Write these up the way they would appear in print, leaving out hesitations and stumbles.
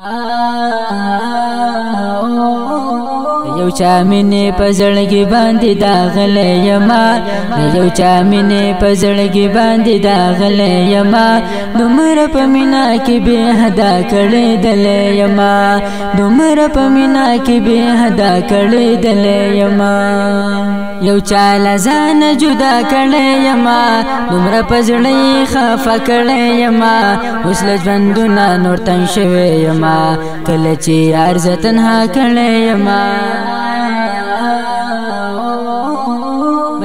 یو چا مینې په زړګي باندې داغلی یما یو چا مینې په زړګي باندې داغلی یما دومره په مینا کې بې حدا کړې دلې یما دومره په مینا کې بې حدا کړې دلې یما یو چا له ځانه جدا کړې یما دومره په زړه یې خفه کړې یما اوس له ژوندونه نور تنګ شوی یما کله چې یار زه تنها کړې یما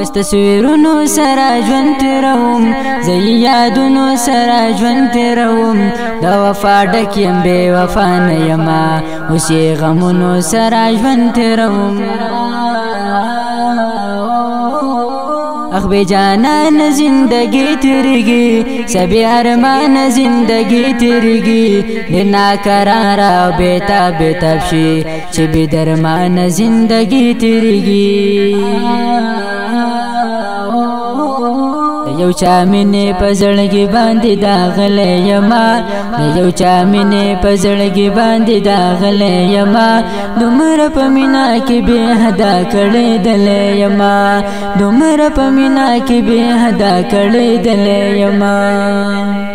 بس تصویرونو سره ژوند تېروم زه یادونو سره ژوند تېروم د وفا ډک یم بې وفا نه یما اوس یې غمونو سره ژوند تېروم اخ بے جانان زندگی تیریگی سبی ارمان زندگی تیریگی دینا کرارا بیتا بیتاب شی چی بی درمان زندگی تیریگی یو چا مینې په زړګي باندې داغلی یما یو چا مینې په زړګي باندې داغلی یما دومره په مینا کې بې حدا کړې دلې یما دومره په مینا کې بې حدا کړې دلې یما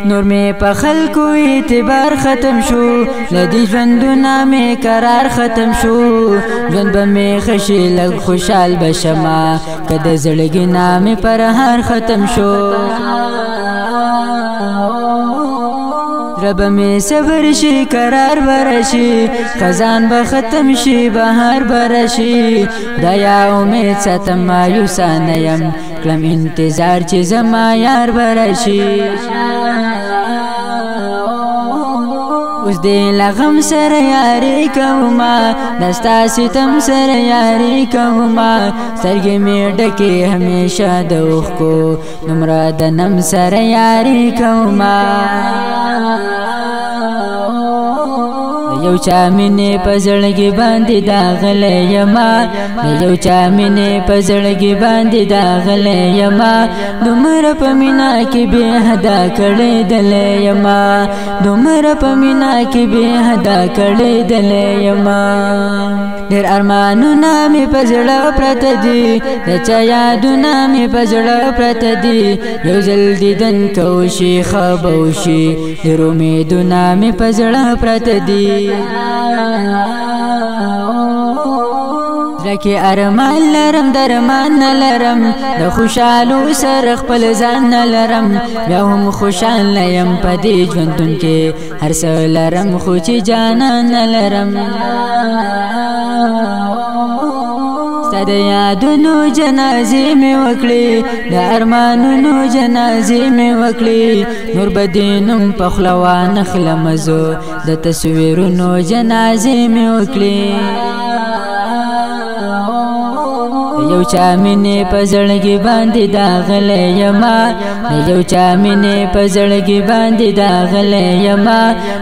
نور مې په خلکو اعتبار ختم شو له دې ژوندونه مې قرار ختم شو ژوند به مې خشي لږ خوشحال به شمه که د زړګي نه مې پرهار ختم شو رب می صبر شي قرار برشي خزان به ختم شي بهار برشي دیا امید ساتم مایوسه نه یم کلم انتظار چې زما یار برشي اوس دې لغم سره یاري کوما دستا ستم سره یاري کوما سترګې مې ډکې همیشه د اوښکو دومره د نم سره یاري کوما یو چا مینې په زړګي باندې داغلی یما یو چا مینې په زړګي باندې داغلی یما دومره په مینا کې بې حدا کړې دلې یما دومره په مینا کې بې حدا کړې دلې یما ډېر ارمانونه مې په زړه پرته دي د چا یادونه مې په زړه پرته دي یو ځل دیدن که وشي ښه به وشي ډېر امیدونه مې په زړه پرته دي زړه ارمان لرم درمان نه لرم د خوشحالو سره خپل ځان نه لرم بیا هم خوشحاله یم په دې ژوندون کې هر څه لرم خو چې جانان نه لرم ستا د یادونو جنازې مې وکړې د ارمانونو جنازې مې وکړې نور به دې نوم په خوله وانخلم زه د تصویرونو جنازې مې وکړې یو چا مینې په زړګي باندې داغلی یما یو چا مینې په زړګي باندې داغلی یما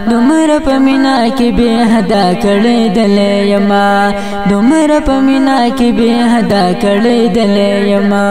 دومره په مینا کې بې حدا کړې دلې یما دومره په مینا کې بې حدا کړې دلې یما